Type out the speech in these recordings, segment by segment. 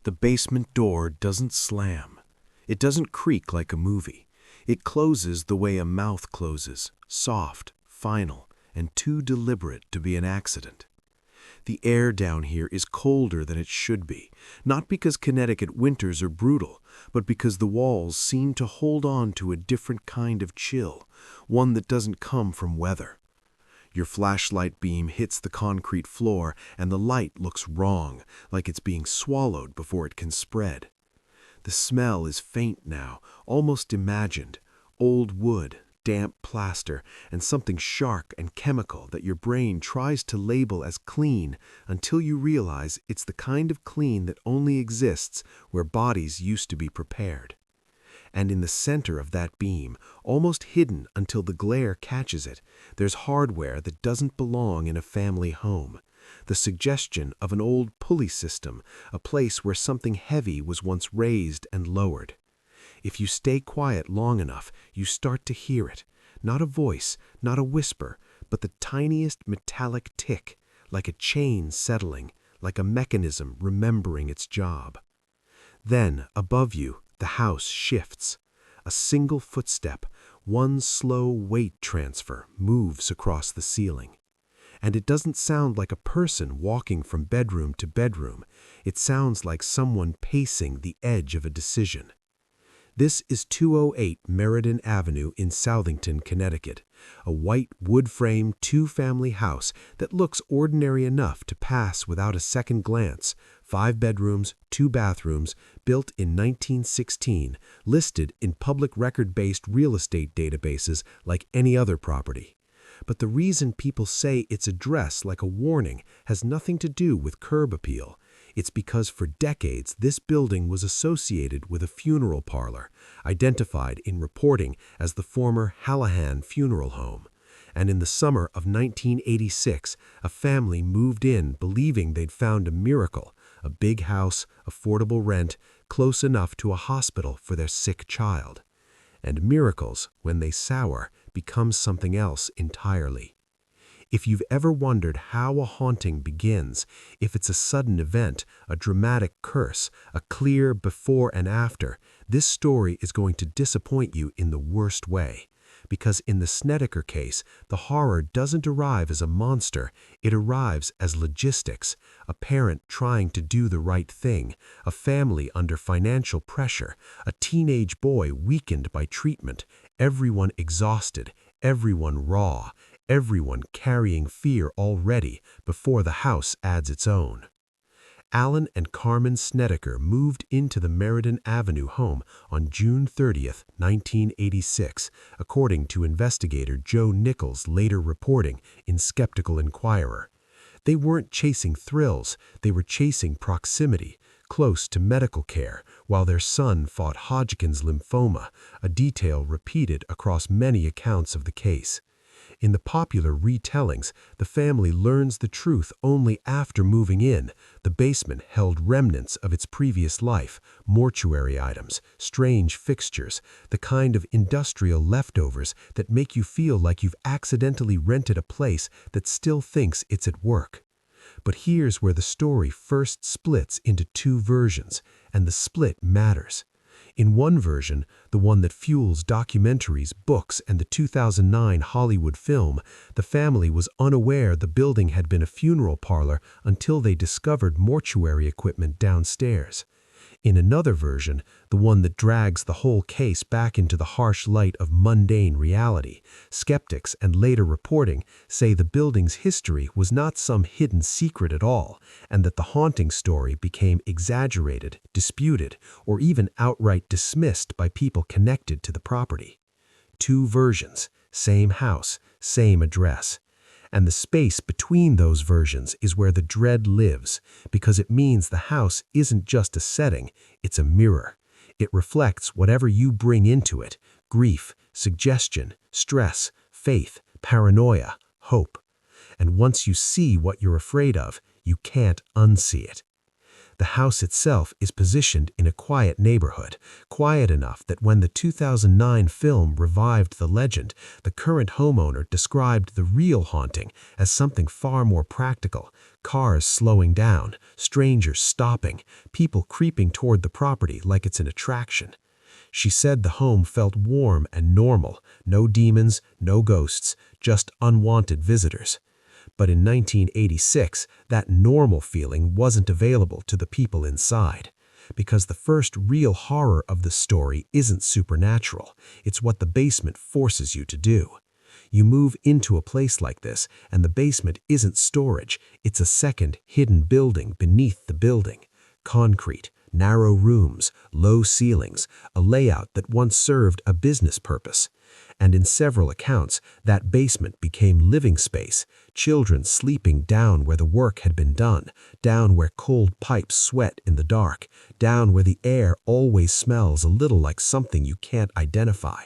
The basement door doesn't slam. It doesn't creak like a movie. It closes the way a mouth closes, soft, final, and too deliberate to be an accident. The air down here is colder than it should be, not because Connecticut winters are brutal, but because the walls seem to hold on to a different kind of chill, one that doesn't come from weather. Your flashlight beam hits the concrete floor and the light looks wrong, like it's being swallowed before it can spread. The smell is faint now, almost imagined. Old wood, damp plaster, and something sharp and chemical that your brain tries to label as clean until you realize it's the kind of clean that only exists where bodies used to be prepared. And in the center of that beam, almost hidden until the glare catches it, there's hardware that doesn't belong in a family home. The suggestion of an old pulley system, a place where something heavy was once raised and lowered. If you stay quiet long enough, you start to hear it. Not a voice, not a whisper, but the tiniest metallic tick, like a chain settling, like a mechanism remembering its job. Then, above you, the house shifts. A single footstep, one slow weight transfer moves across the ceiling. And it doesn't sound like a person walking from bedroom to bedroom. It sounds like someone pacing the edge of a decision. This is 208 Meriden Avenue in Southington, Connecticut, a white wood-frame two-family house that looks ordinary enough to pass without a second glance. 5 bedrooms, 2 bathrooms, built in 1916, listed in public record-based real estate databases like any other property. But the reason people say it's addressed like a warning has nothing to do with curb appeal. It's because for decades this building was associated with a funeral parlor, identified in reporting as the former Hallahan Funeral Home. And in the summer of 1986, a family moved in believing they'd found a miracle, a big house, affordable rent, close enough to a hospital for their sick child. And miracles, when they sour, become something else entirely. If you've ever wondered how a haunting begins, if it's a sudden event, a dramatic curse, a clear before and after, this story is going to disappoint you in the worst way. Because in the Snedeker case, the horror doesn't arrive as a monster, it arrives as logistics, a parent trying to do the right thing, a family under financial pressure, a teenage boy weakened by treatment, everyone exhausted, everyone raw, everyone carrying fear already before the house adds its own. Alan and Carmen Snedeker moved into the Meriden Avenue home on June 30th, 1986, according to investigator Joe Nichols' later reporting in Skeptical Inquirer. They weren't chasing thrills, they were chasing proximity, close to medical care, while their son fought Hodgkin's lymphoma, a detail repeated across many accounts of the case. In the popular retellings, the family learns the truth only after moving in. The basement held remnants of its previous life, mortuary items, strange fixtures, the kind of industrial leftovers that make you feel like you've accidentally rented a place that still thinks it's at work. But here's where the story first splits into 2 versions, and the split matters. In one version, the one that fuels documentaries, books, and the 2009 Hollywood film, the family was unaware the building had been a funeral parlor until they discovered mortuary equipment downstairs. In another version, the one that drags the whole case back into the harsh light of mundane reality, skeptics and later reporting say the building's history was not some hidden secret at all, and that the haunting story became exaggerated, disputed, or even outright dismissed by people connected to the property. 2 versions, same house, same address. And the space between those versions is where the dread lives, because it means the house isn't just a setting, it's a mirror. It reflects whatever you bring into it: grief, suggestion, stress, faith, paranoia, hope. And once you see what you're afraid of, you can't unsee it. The house itself is positioned in a quiet neighborhood, quiet enough that when the 2009 film revived the legend, the current homeowner described the real haunting as something far more practical: cars slowing down, strangers stopping, people creeping toward the property like it's an attraction. She said the home felt warm and normal, no demons, no ghosts, just unwanted visitors. But in 1986, that normal feeling wasn't available to the people inside. Because the first real horror of the story isn't supernatural, it's what the basement forces you to do. You move into a place like this, and the basement isn't storage, it's a second, hidden building beneath the building. Concrete, narrow rooms, low ceilings, a layout that once served a business purpose. And in several accounts, that basement became living space, children sleeping down where the work had been done, down where cold pipes sweat in the dark, down where the air always smells a little like something you can't identify.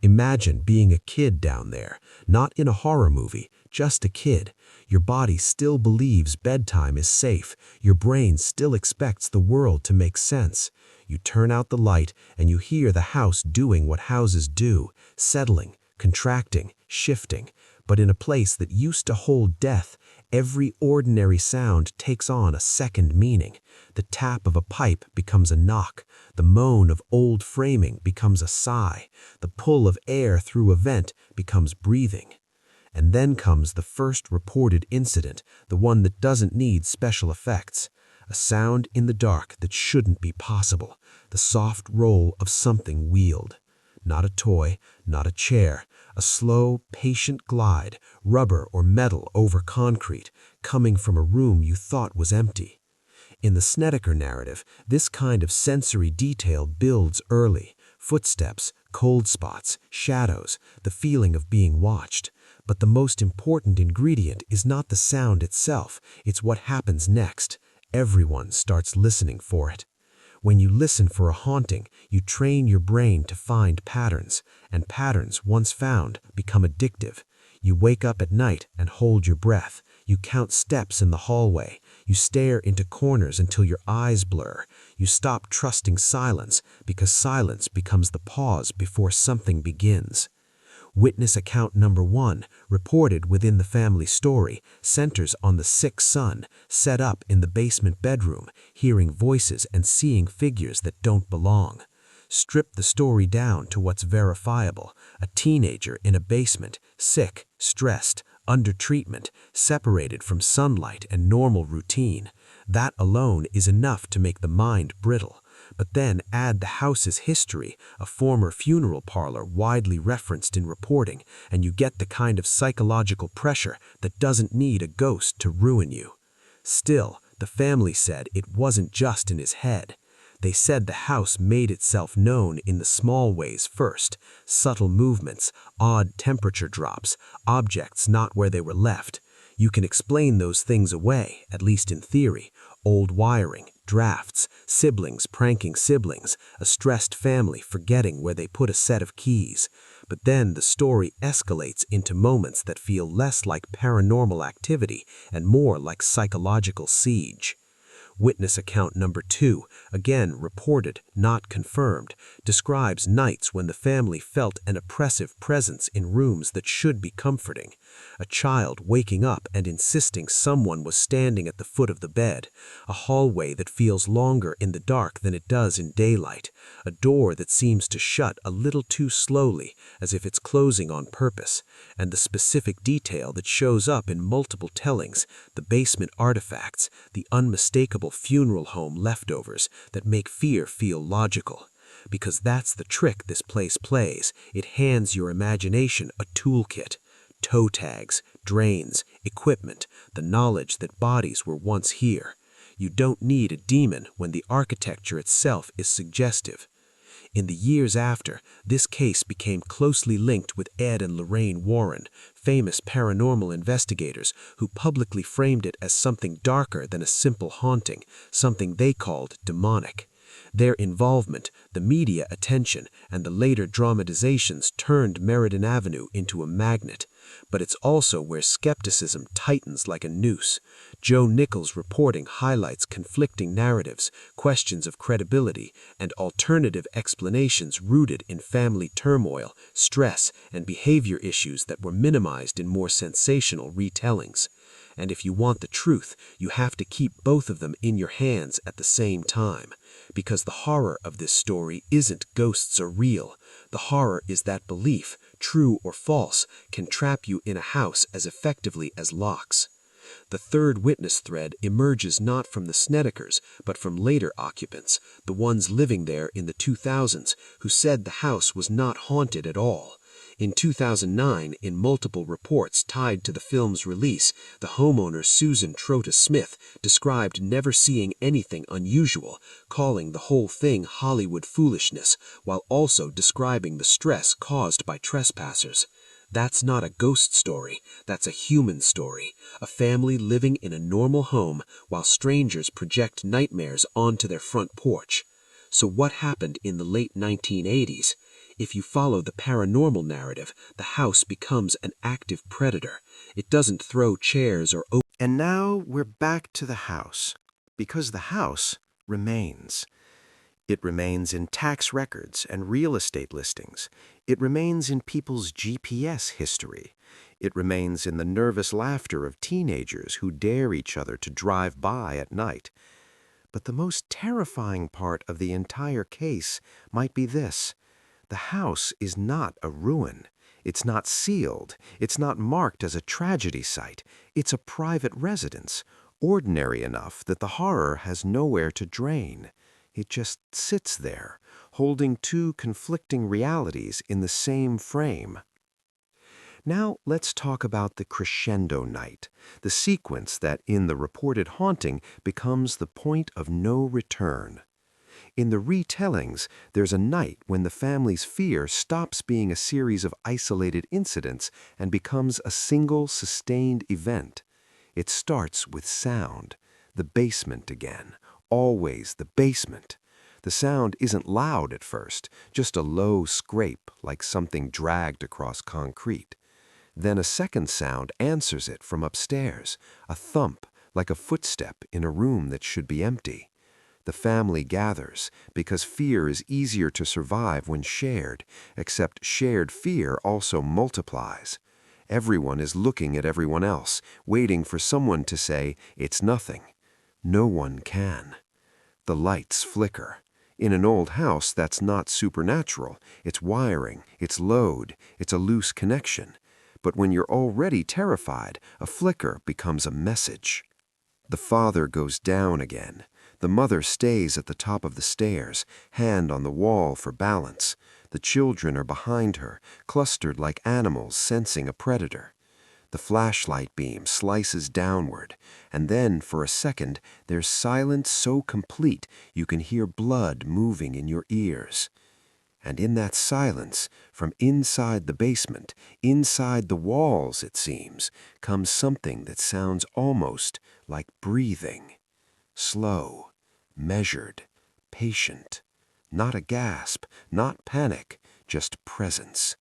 Imagine being a kid down there, not in a horror movie, just a kid. Your body still believes bedtime is safe. Your brain still expects the world to make sense. You turn out the light and you hear the house doing what houses do, settling, contracting, shifting. But in a place that used to hold death, every ordinary sound takes on a second meaning. The tap of a pipe becomes a knock. The moan of old framing becomes a sigh. The pull of air through a vent becomes breathing. And then comes the first reported incident, the one that doesn't need special effects. A sound in the dark that shouldn't be possible. The soft roll of something wheeled. Not a toy, not a chair. A slow, patient glide, rubber or metal over concrete, coming from a room you thought was empty. In the Snedeker narrative, this kind of sensory detail builds early. Footsteps, cold spots, shadows, the feeling of being watched. But the most important ingredient is not the sound itself, it's what happens next. Everyone starts listening for it. When you listen for a haunting, you train your brain to find patterns, and patterns, once found, become addictive. You wake up at night and hold your breath. You count steps in the hallway. You stare into corners until your eyes blur. You stop trusting silence because silence becomes the pause before something begins. Witness account number 1, reported within the family story, centers on the sick son, set up in the basement bedroom, hearing voices and seeing figures that don't belong. Strip the story down to what's verifiable: a teenager in a basement, sick, stressed, under treatment, separated from sunlight and normal routine. That alone is enough to make the mind brittle. But then add the house's history, a former funeral parlor widely referenced in reporting, and you get the kind of psychological pressure that doesn't need a ghost to ruin you. Still, the family said it wasn't just in his head. They said the house made itself known in the small ways first: subtle movements, odd temperature drops, objects not where they were left. You can explain those things away, at least in theory: old wiring, drafts, siblings pranking siblings, a stressed family forgetting where they put a set of keys. But then the story escalates into moments that feel less like paranormal activity and more like psychological siege. Witness account number 2, again reported, not confirmed, describes nights when the family felt an oppressive presence in rooms that should be comforting. A child waking up and insisting someone was standing at the foot of the bed. A hallway that feels longer in the dark than it does in daylight. A door that seems to shut a little too slowly, as if it's closing on purpose. And the specific detail that shows up in multiple tellings: the basement artifacts, the unmistakable funeral home leftovers that make fear feel logical. Because that's the trick this place plays. It hands your imagination a toolkit. Toe tags, drains, equipment, the knowledge that bodies were once here. You don't need a demon when the architecture itself is suggestive. In the years after, this case became closely linked with Ed and Lorraine Warren, famous paranormal investigators who publicly framed it as something darker than a simple haunting, something they called demonic. Their involvement, the media attention, and the later dramatizations turned Meriden Avenue into a magnet. but it's also where skepticism tightens like a noose. Joe Nichols' reporting highlights conflicting narratives, questions of credibility, and alternative explanations rooted in family turmoil, stress, and behavior issues that were minimized in more sensational retellings. And if you want the truth, you have to keep both of them in your hands at the same time. Because the horror of this story isn't ghosts are real. The horror is that belief, true or false, can trap you in a house as effectively as locks. The third witness thread emerges not from the Snedekers, but from later occupants, the ones living there in the 2000s, who said the house was not haunted at all. In 2009, in multiple reports tied to the film's release, the homeowner Susan Trota Smith described never seeing anything unusual, calling the whole thing Hollywood foolishness, while also describing the stress caused by trespassers. That's not a ghost story, that's a human story. A family living in a normal home while strangers project nightmares onto their front porch. So what happened in the late 1980s? If you follow the paranormal narrative, the house becomes an active predator. It doesn't throw chairs or open. And now we're back to the house, because the house remains. It remains in tax records and real estate listings. It remains in people's GPS history. It remains in the nervous laughter of teenagers who dare each other to drive by at night. But the most terrifying part of the entire case might be this. The house is not a ruin. It's not sealed. It's not marked as a tragedy site. It's a private residence, ordinary enough that the horror has nowhere to drain. It just sits there, holding two conflicting realities in the same frame. Now let's talk about the crescendo night, the sequence that in the reported haunting becomes the point of no return. In the retellings, there's a night when the family's fear stops being a series of isolated incidents and becomes a single, sustained event. It starts with sound, the basement again, always the basement. The sound isn't loud at first, just a low scrape like something dragged across concrete. Then a second sound answers it from upstairs, a thump like a footstep in a room that should be empty. The family gathers because fear is easier to survive when shared, except shared fear also multiplies. Everyone is looking at everyone else, waiting for someone to say, "It's nothing." No one can. The lights flicker. In an old house, that's not supernatural. It's wiring, it's load, it's a loose connection. But when you're already terrified, a flicker becomes a message. The father goes down again. The mother stays at the top of the stairs, hand on the wall for balance. The children are behind her, clustered like animals sensing a predator. The flashlight beam slices downward, and then, for a second, there's silence so complete you can hear blood moving in your ears. And in that silence, from inside the basement, inside the walls, it seems, comes something that sounds almost like breathing. Slow, measured, patient. Not a gasp, not panic, just presence.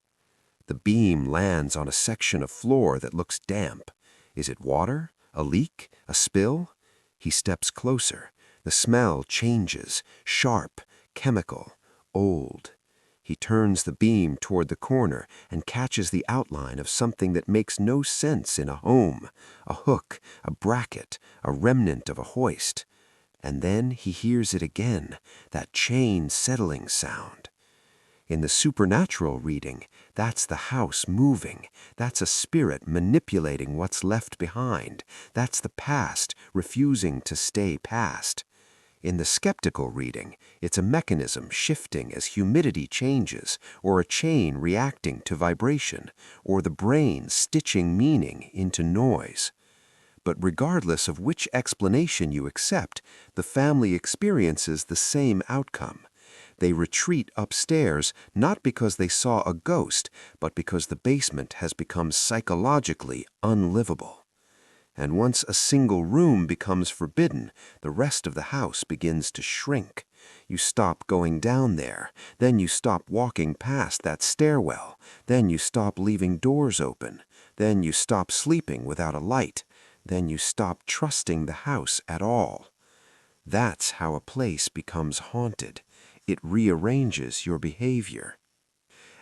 The beam lands on a section of floor that looks damp. Is it water? A leak? A spill? He steps closer. The smell changes, sharp, chemical, old. He turns the beam toward the corner and catches the outline of something that makes no sense in a home. A hook, a bracket, a remnant of a hoist. And then he hears it again, that chain settling sound. In the supernatural reading, that's the house moving. That's a spirit manipulating what's left behind. That's the past refusing to stay past. In the skeptical reading, it's a mechanism shifting as humidity changes, or a chain reacting to vibration, or the brain stitching meaning into noise. But regardless of which explanation you accept, the family experiences the same outcome. They retreat upstairs not because they saw a ghost, but because the basement has become psychologically unlivable. And once a single room becomes forbidden, the rest of the house begins to shrink. You stop going down there, then you stop walking past that stairwell, then you stop leaving doors open. Then you stop sleeping without a light. Then you stop trusting the house at all. That's how a place becomes haunted. It rearranges your behavior.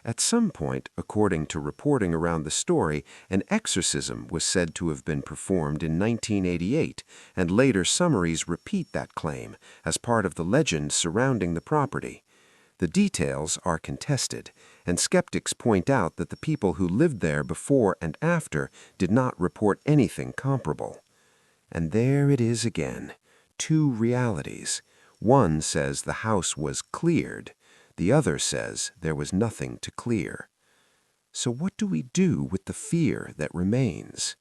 At some point, according to reporting around the story, an exorcism was said to have been performed in 1988, and later summaries repeat that claim as part of the legend surrounding the property. The details are contested, and skeptics point out that the people who lived there before and after did not report anything comparable. And there it is again, two realities. One says the house was cleared. The other says there was nothing to clear. So what do we do with the fear that remains?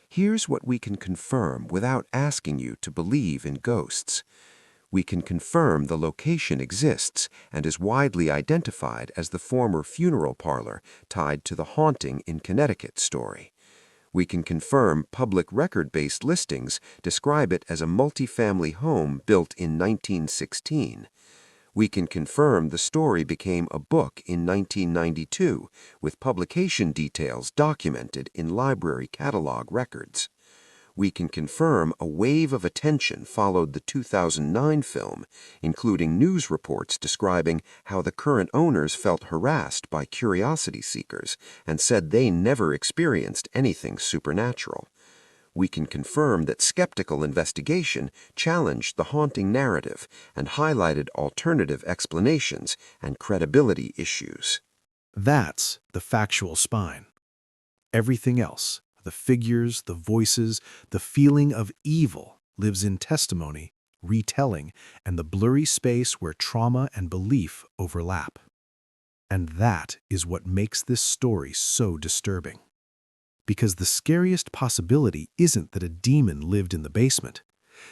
Here's what we can confirm without asking you to believe in ghosts. We can confirm the location exists and is widely identified as the former funeral parlor tied to the haunting in Connecticut story. We can confirm public record-based listings describe it as a multifamily home built in 1916. We can confirm the story became a book in 1992, with publication details documented in library catalog records. We can confirm a wave of attention followed the 2009 film, including news reports describing how the current owners felt harassed by curiosity seekers and said they never experienced anything supernatural. We can confirm that skeptical investigation challenged the haunting narrative and highlighted alternative explanations and credibility issues. That's the factual spine. Everything else, the figures, the voices, the feeling of evil, lives in testimony, retelling, and the blurry space where trauma and belief overlap. And that is what makes this story so disturbing. Because the scariest possibility isn't that a demon lived in the basement.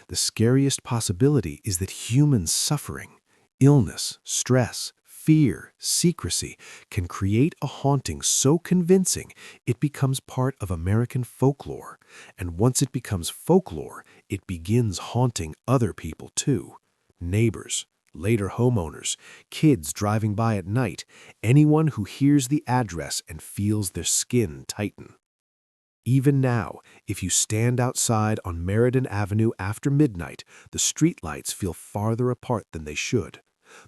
The scariest possibility is that human suffering, illness, stress, fear, secrecy can create a haunting so convincing it becomes part of American folklore, and once it becomes folklore, it begins haunting other people too. Neighbors, later homeowners, kids driving by at night, anyone who hears the address and feels their skin tighten. Even now, if you stand outside on Meriden Avenue after midnight, the streetlights feel farther apart than they should.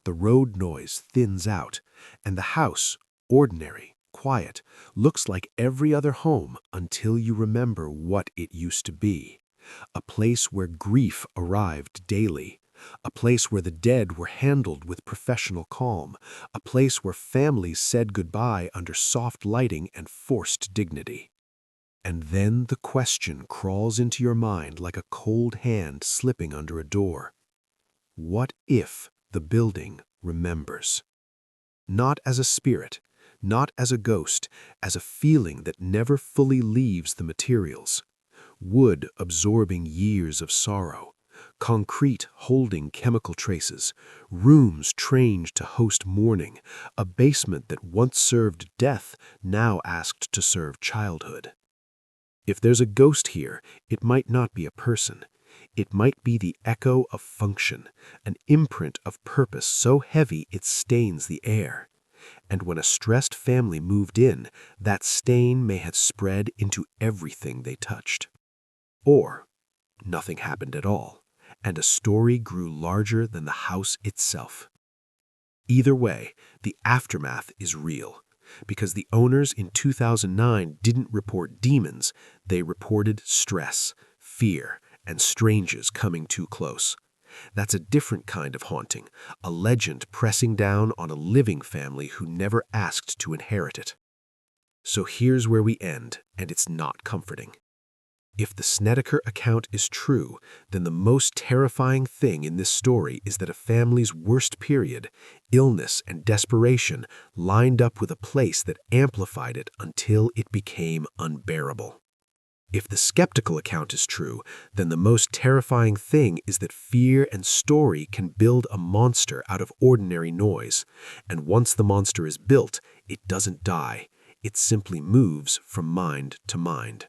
The road noise thins out, and the house, ordinary, quiet, looks like every other home until you remember what it used to be. A place where grief arrived daily. A place where the dead were handled with professional calm. A place where families said goodbye under soft lighting and forced dignity. And then the question crawls into your mind like a cold hand slipping under a door. What if the building remembers? Not as a spirit, not as a ghost, as a feeling that never fully leaves the materials. Wood absorbing years of sorrow. Concrete holding chemical traces. Rooms trained to host mourning. A basement that once served death, now asked to serve childhood. If there's a ghost here, it might not be a person. It might be the echo of function, an imprint of purpose so heavy it stains the air. And when a stressed family moved in, that stain may have spread into everything they touched. Or nothing happened at all, and a story grew larger than the house itself. Either way, the aftermath is real. Because the owners in 2009 didn't report demons, they reported stress, fear, and strangers coming too close. That's a different kind of haunting, a legend pressing down on a living family who never asked to inherit it. So here's where we end, and it's not comforting. If the Snedeker account is true, then the most terrifying thing in this story is that a family's worst period, illness and desperation, lined up with a place that amplified it until it became unbearable. If the skeptical account is true, then the most terrifying thing is that fear and story can build a monster out of ordinary noise, and once the monster is built, it doesn't die. It simply moves from mind to mind.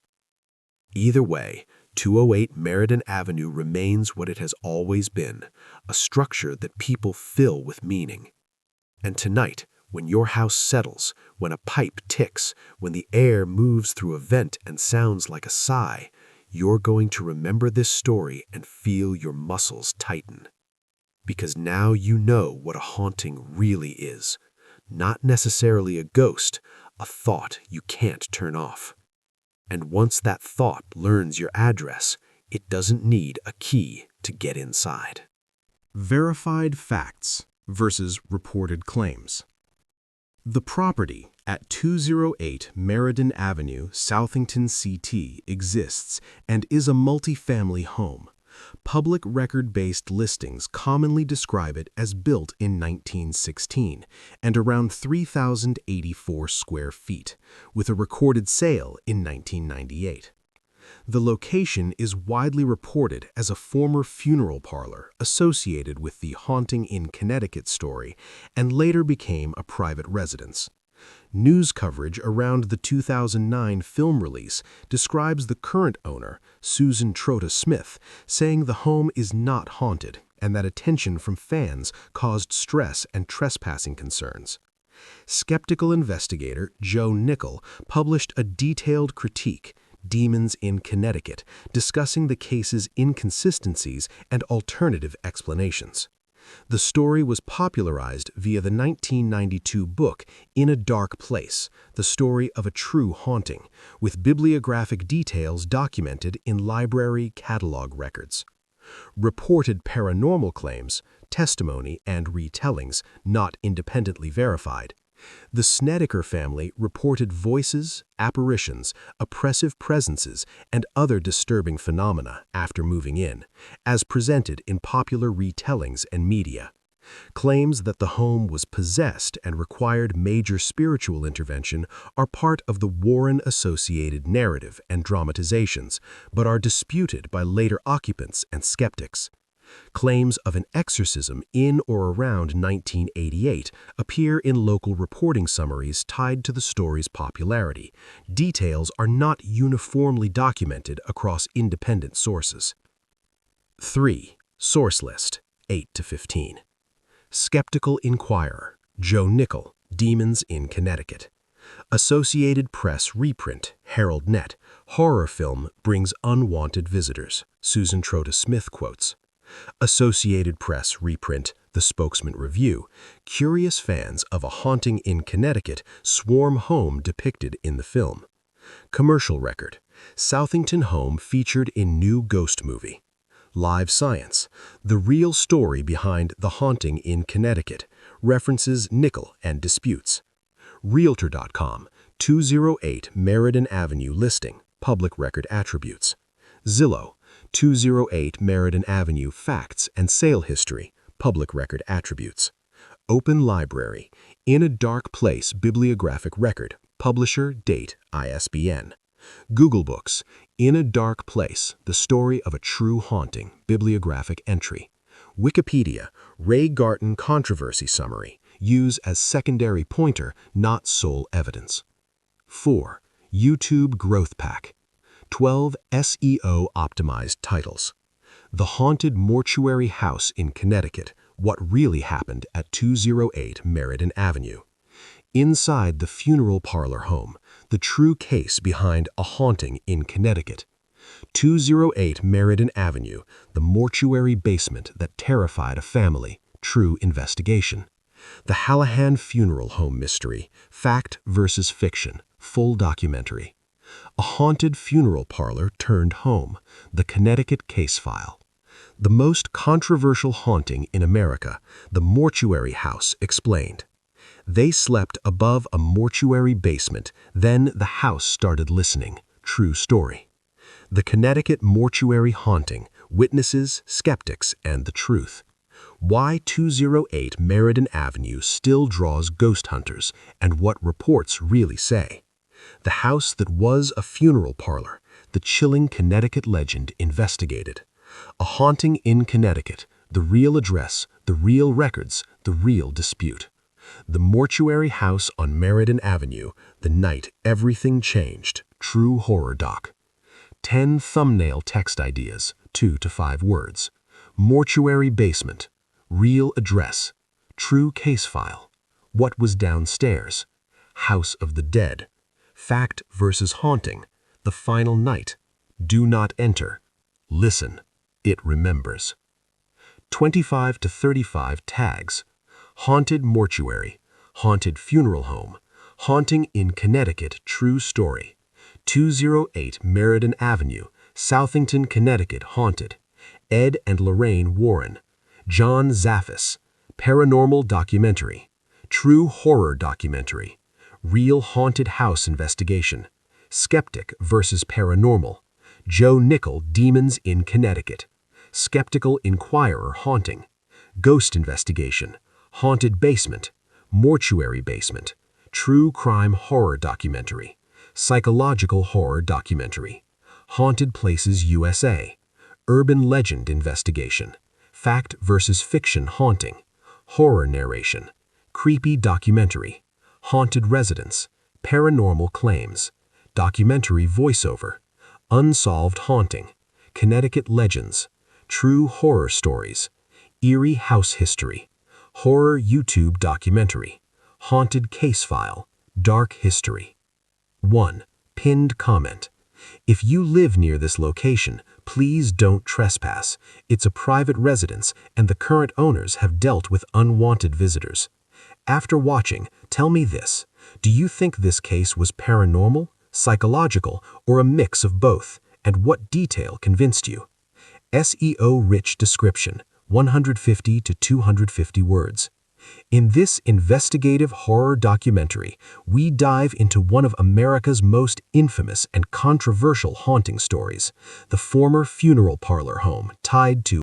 Either way, 208 Meriden Avenue remains what it has always been, a structure that people fill with meaning. And tonight, When your house settles, when a pipe ticks, when the air moves through a vent and sounds like a sigh, you're going to remember this story and feel your muscles tighten. Because now you know what a haunting really is. Not necessarily a ghost, a thought you can't turn off. And once that thought learns your address, it doesn't need a key to get inside. Verified facts versus reported claims. The property at 208 Meriden Avenue, Southington, CT exists and is a multifamily home. Public record-based listings commonly describe it as built in 1916 and around 3,084 square feet, with a recorded sale in 1998. The location is widely reported as a former funeral parlor associated with the Haunting in Connecticut story and later became a private residence. News coverage around the 2009 film release describes the current owner, Susan Trota Smith, saying the home is not haunted and that attention from fans caused stress and trespassing concerns. Skeptical investigator Joe Nickel published a detailed critique, Demons in Connecticut, discussing the case's inconsistencies and alternative explanations. The story was popularized via the 1992 book In a Dark Place, the story of a true haunting, with bibliographic details documented in library catalog records. Reported paranormal claims, testimony, and retellings not independently verified. The Snedeker family reported voices, apparitions, oppressive presences, and other disturbing phenomena after moving in, as presented in popular retellings and media. Claims that the home was possessed and required major spiritual intervention are part of the Warren-associated narrative and dramatizations, but are disputed by later occupants and skeptics. Claims of an exorcism in or around 1988 appear in local reporting summaries tied to the story's popularity. Details are not uniformly documented across independent sources. 3. Source list, 8 to 15. Skeptical Inquirer, Joe Nickel, Demons in Connecticut. Associated Press reprint, Herald Net, horror film brings unwanted visitors, Susan Trota Smith quotes. Associated Press reprint, The Spokesman Review, curious fans of a haunting in Connecticut swarm home depicted in the film. Commercial record, Southington home featured in new ghost movie. Live Science, the real story behind The Haunting in Connecticut, references Nickel and disputes. Realtor.com, 208 Meriden Avenue listing, public record attributes. Zillow, 208 Meriden Avenue facts and sale history, public record attributes. Open Library, In a Dark Place bibliographic record, publisher, date, ISBN. Google Books, In a Dark Place, the story of a true haunting, bibliographic entry. Wikipedia, Ray Garton controversy summary, use as secondary pointer, not sole evidence. 4. YouTube Growth Pack. 12 SEO-optimized titles. The Haunted Mortuary House in Connecticut, What Really Happened at 208 Meriden Avenue. Inside the Funeral Parlor Home, the true case behind a haunting in Connecticut. 208 Meriden Avenue, the mortuary basement that terrified a family, true investigation. The Hallahan Funeral Home Mystery, Fact versus Fiction, full documentary. A haunted funeral parlor turned home, the Connecticut case file. The most controversial haunting in America, the Mortuary House explained. They slept above a mortuary basement, then the house started listening. True story. The Connecticut Mortuary Haunting, Witnesses, Skeptics, and the Truth. Why 208 Meriden Avenue still draws ghost hunters, and what reports really say. The house that was a funeral parlor, the chilling Connecticut legend investigated. A haunting in Connecticut, the real address, the real records, the real dispute. The Mortuary House on Meriden Avenue, the night everything changed, true horror doc. 10 thumbnail text ideas, 2 to 5 words. Mortuary basement, real address, true case file. What was downstairs? House of the Dead. Fact versus haunting. The final night. Do not enter. Listen. It remembers. 25 to 35 tags. Haunted mortuary. Haunted funeral home. Haunting in Connecticut, true story. 208 Meriden Avenue, Southington, Connecticut, haunted. Ed and Lorraine Warren. John Zaffis. Paranormal documentary. True horror documentary. Real haunted house investigation. Skeptic versus paranormal. Joe Nickel, Demons in Connecticut. Skeptical Inquirer haunting. Ghost investigation. Haunted basement. Mortuary basement. True crime horror documentary. Psychological horror documentary. Haunted Places USA. Urban legend investigation. Fact versus fiction haunting. Horror narration. Creepy documentary. Haunted residence. Paranormal claims. Documentary voiceover. Unsolved haunting. Connecticut legends. True horror stories. Eerie house history. Horror YouTube documentary. Haunted case file. Dark history. 1. Pinned comment. If you live near this location, please don't trespass. It's a private residence and the current owners have dealt with unwanted visitors. After watching, tell me this. Do you think this case was paranormal, psychological, or a mix of both? And what detail convinced you? SEO-rich description, 150 to 250 words. In this investigative horror documentary, we dive into one of America's most infamous and controversial haunting stories, the former funeral parlor home tied to